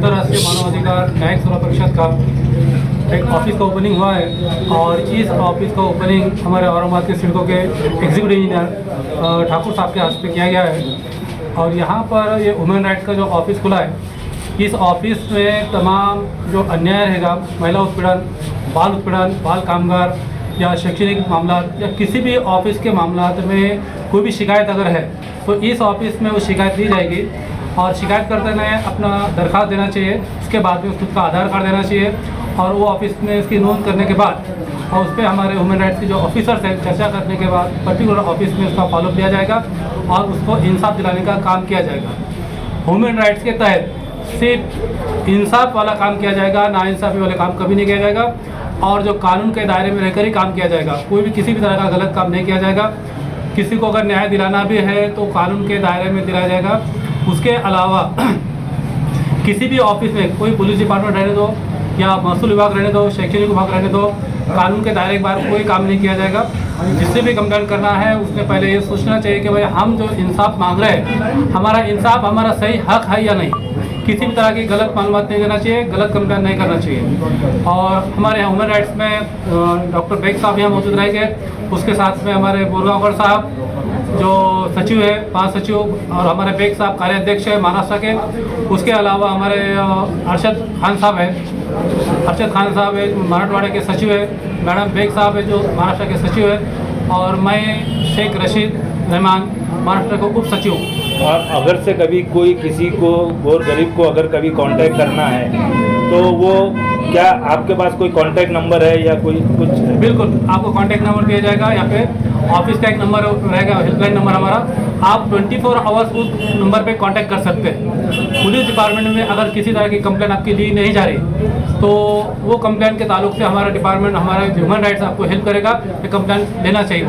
अंतर्राष्ट्रीय मानवाधिकार न्यायिक सेवा परिषद का एक ऑफिस का ओपनिंग हुआ है और इस ऑफिस का ओपनिंग हमारे औरंगाबाद के सिडको के एग्जीक्यूटिव इंजीनियर ठाकुर साहब के हस्ते किया गया है। और यहाँ पर ये वुमेन राइट्स का जो ऑफिस खुला है, इस ऑफिस में तमाम जो अन्याय रहेगा, महिला उत्पीड़न, बाल कामगार या शैक्षणिक मामला या किसी भी ऑफिस के मामला में कोई भी शिकायत अगर है तो इस ऑफिस में वो शिकायत दी जाएगी और शिकायतकर्ता ने अपना दरख्वास्त देना चाहिए। उसके बाद में उसका आधार कार्ड देना चाहिए और वो ऑफिस में इसकी नोंद करने के बाद और उस पर हमारे ह्यूमन राइट्स के जो ऑफिसर्स हैं चर्चा करने के बाद पर्टिकुलर ऑफिस में उसका फॉलोअप लिया जाएगा और उसको इंसाफ दिलाने का काम किया जाएगा। ह्यूमन राइट्स के तहत सिर्फ इंसाफ वाला काम किया जाएगा, नाइंसाफ़ी वाले काम कभी नहीं किया जाएगा और जो कानून के दायरे में रहकर ही काम किया जाएगा। कोई भी किसी भी तरह का गलत काम नहीं किया जाएगा। किसी को अगर न्याय दिलाना भी है तो कानून के दायरे में दिलाया जाएगा। उसके अलावा किसी भी ऑफिस में कोई पुलिस डिपार्टमेंट रहने दो या महसूल विभाग रहने दो, शैक्षणिक विभाग रहने दो, कानून के दायरे के बाहर कोई काम नहीं किया जाएगा। जिससे भी कंप्लेंट करना है उसने पहले ये सोचना चाहिए कि भाई हम जो इंसाफ मांग रहे हैं, हमारा इंसाफ हमारा सही हक है या नहीं। किसी भी तरह की गलत मालूमात नहीं देना चाहिए, गलत कंप्लेंट नहीं करना चाहिए। और हमारे यहाँ ह्यूमन राइट्स में डॉक्टर बेग साहब यहाँ मौजूद रहेंगे, उसके साथ में हमारे बोरगांवकर साहब जो सचिव है, महासचिव, और हमारे बेग साहब कार्याध्यक्ष है महाराष्ट्र के। उसके अलावा हमारे अरशद खान साहब है मराठवाड़ा के सचिव है, मैडम बेग साहब है जो महाराष्ट्र के सचिव है, और मैं शेख रशीद रहमान महाराष्ट्र को उप सचिव हूँ। और अगर से कभी कोई किसी को और गरीब को अगर कभी कांटेक्ट करना है तो वो क्या आपके पास कोई कांटेक्ट नंबर है या कोई कुछ? बिल्कुल, आपको कांटेक्ट नंबर दिया जाएगा। यहाँ पे ऑफिस का एक नंबर रहेगा, हेल्पलाइन नंबर हमारा। आप 24 आवर्स उस नंबर पे कांटेक्ट कर सकते हैं। पुलिस डिपार्टमेंट में अगर किसी तरह की कंप्लेंट आपकी ली नहीं जा रही तो वो कंप्लेंट के ताल्लुक से हमारा डिपार्टमेंट, हमारा ह्यूमन राइट्स आपको हेल्प करेगा। ये कंप्लेंट लेना चाहिए।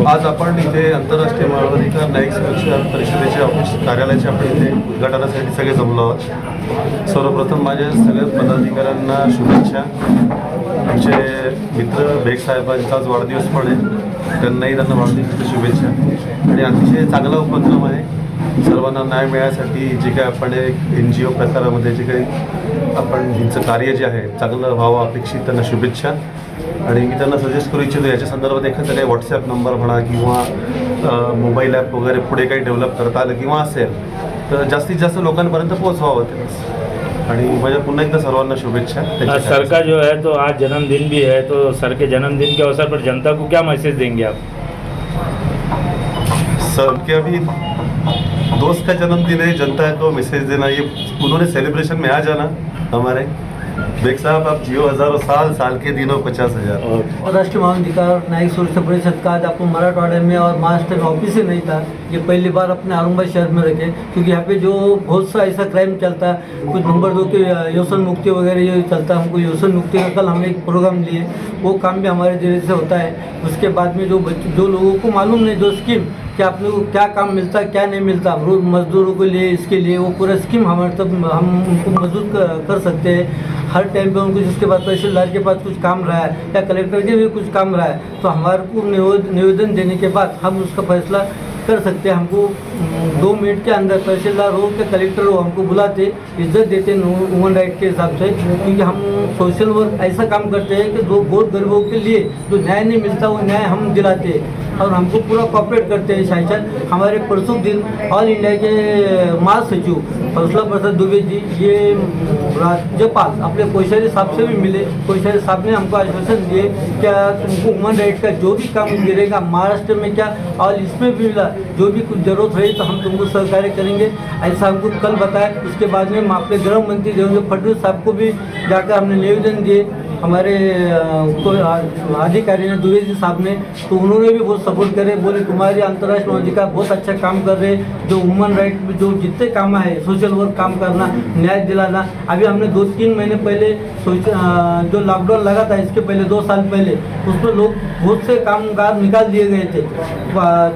आज आपण इथे आंतरराष्ट्रीय मानवाधिकार न्यायिक सेवा परिषदेचे ऑफिस कार्यालयाचे आपण इथे उद्घाटनासाठी सगळे जमलो आहोत। सर्वप्रथम माझ्या सगळ्या पदाधिकाऱ्यांना शुभेच्छा। आमचे मित्र बेग साहेबांचा आज वाढदिवस पण आहे, त्यांनाही वाढदिवसाच्या शुभेच्छा। आणि अतिशय चांगला उपक्रम आहे। सर्वांना न्याय मिळण्यासाठी जे काही आपण एक NGO प्रकारामध्ये जे काही आपण ह्यांचं कार्य जे आहे चांगलं व्हावं अपेक्षित, त्यांना शुभेच्छा। आणि मी त्यांना सजेस्ट करू इच्छितो याच्या संदर्भात एखादा काही व्हॉट्सॲप नंबर म्हणा किंवा मोबाईल ॲप वगैरे पुढे काही डेव्हलप करता आलं किंवा असेल तर जास्तीत जास्त लोकांपर्यंत पोहोचवावं ते। आणि माझ्या पुन्हा एकदा सर्वांना शुभेच्छा। सर का जो है तो आज जन्मदिन भी है, तो सर के जन्मदिन के अवसर पर जनता को क्या मैसेज देंगे आप? सर के अभी दोस्त का जन्मदिन है, जनता को मैसेज देना, ये उन्होंने सेलिब्रेशन में आ जाना हमारे। बेग साहब आप जियो हजारों साल, साल के दिनों 50,000। राष्ट्रीय मानवाधिकार न्यायिक सुरक्षा परिषद का आज आपको मराठवाड़ा में और महाराष्ट्र में ऑफिस ही नहीं था। ये पहली बार अपने औरंगाबाद शहर में रखे, क्योंकि यहाँ पे जो बहुत सा ऐसा क्राइम चलता है, कुछ नंबर 2 के व्यसन मुक्ति वगैरह ये चलता है। हमको व्यसन मुक्ति का कल हमने एक प्रोग्राम लिए, वो काम भी हमारे जरिए से होता है। उसके बाद में जो लोगों को मालूम नहीं, जो स्कीम कि आप लोगों को क्या काम मिलता है क्या नहीं मिलता, रोज मजदूरों के लिए, इसके लिए वो पूरा स्कीम हमारे तब हम उनको मजदूर कर सकते हैं हर टाइम पे उनको। जिसके बाद तहसीलदार के पास कुछ काम रहा है या कलेक्टर के भी कुछ काम रहा है तो हमारे को निवेदन देने के बाद हम उसका फैसला कर सकते हैं। हमको 2 मिनट के अंदर तहसीलदार हो के कलेक्टर हो हमको बुलाते, इज्जत देते ह्यूमन राइट के हिसाब से, क्योंकि हम सोशल वर्क ऐसा काम करते हैं कि जो बहुत गरीबों के लिए जो न्याय नहीं मिलता वो न्याय हम दिलाते हैं और हमको पूरा कॉपरेट करते हैं शासन। हमारे परसों दिन ऑल इंडिया के महासचिव हौसला प्रसाद दुबे जी, ये राज्यपाल अपने कोश्यारी साहब से भी मिले। कोश्यारी साहब ने हमको आश्वासन दिए क्या तुमको ह्यूमन राइट का जो भी काम गिरेगा महाराष्ट्र में क्या और इसमें भी मिला, जो भी कुछ जरूरत रही तो हम तुमको सहकार्य करेंगे, ऐसा हमको कल बताया। उसके बाद में हम अपने गृह मंत्री देवेंद्र फडणवीस साहब को भी जाकर हमने निवेदन दिए, हमारे अधिकारी ने दुबे जी साहब ने, तो उन्होंने भी बहुत सपोर्ट करे, बोले तुम्हारे अंतर्राष्ट्रीय मानवाधिकार बहुत अच्छा काम कर रहे, जो ह्यूमन राइट में जो जितने काम है सोशल वर्क काम करना, न्याय दिलाना। अभी हमने 2-3 महीने पहले जो लॉकडाउन लगा था इसके पहले 2 साल पहले, उसमें लोग बहुत से कामगार निकाल दिए गए थे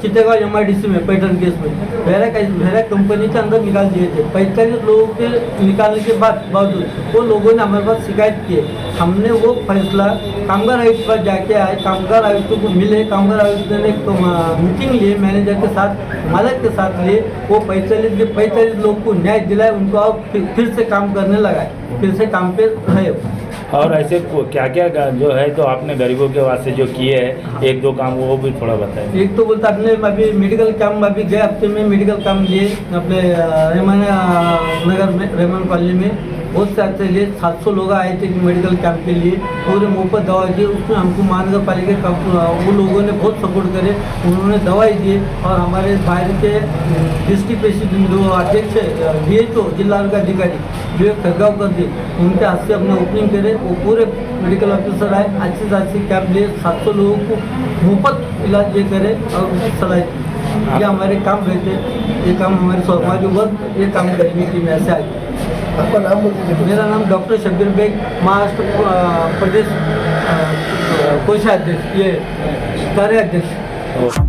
चित्तेगांव MIDC में पैटर्न केस में, वेरा कंपनी के अंदर निकाल दिए थे। 45 लोगों के निकालने के बावजूद वो लोगों ने हमारे पास शिकायत की, हमने वो फैसला कामगार आयुक्त पर जाके आए, कामगार आयुक्त को मिले, कामगार आयुक्त ने एक मीटिंग लिए मैनेजर के साथ, मालिक के साथ लिए, वो 45 लोग को न्याय दिलाए, उनको अब फिर से काम करने लगाए, फिर से काम पे रहे। और ऐसे क्या क्या जो है तो आपने गरीबों के वास्ते जो किए हैं एक दो काम वो भी थोड़ा बताएं। एक तो बोलता अपने अभी मेडिकल कैम्प अभी गए हफ्ते में मेडिकल कैम्प लिए अपने रेमान नगर में, रेमान कॉलोनी में बहुत से अच्छे लिए 700 लोग आए थे मेडिकल कैंप के लिए, पूरे मुफ्त दवाई दी। उसमें हमको महानगर पालिका वो लोगों ने बहुत सपोर्ट करे, उन्होंने दवाई दी और हमारे बाहर के डिस्ट्रिक्ट प्रेसिडेंट जो अध्यक्ष DHO जिला अधिकारी विवेक खरगावकर जी, उनके हाथ से अपने ओपनिंग करे, वो पूरे मेडिकल ऑफिसर आए, अच्छे से अच्छे कैंप लिए, 700 लोगों को मुफ्त इलाज ये करे और सलाह दी। ये हमारे काम रहते, ये काम हमारे समाज वर्ग ये काम करने की मैं से आई। आपका नाम बोल दीजिए। मेरा नाम डॉक्टर शब्बीर बेग, महाराष्ट्र प्रदेश कोषाध्यक्ष, ये कार्याध्यक्ष।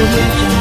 Audio Jungle.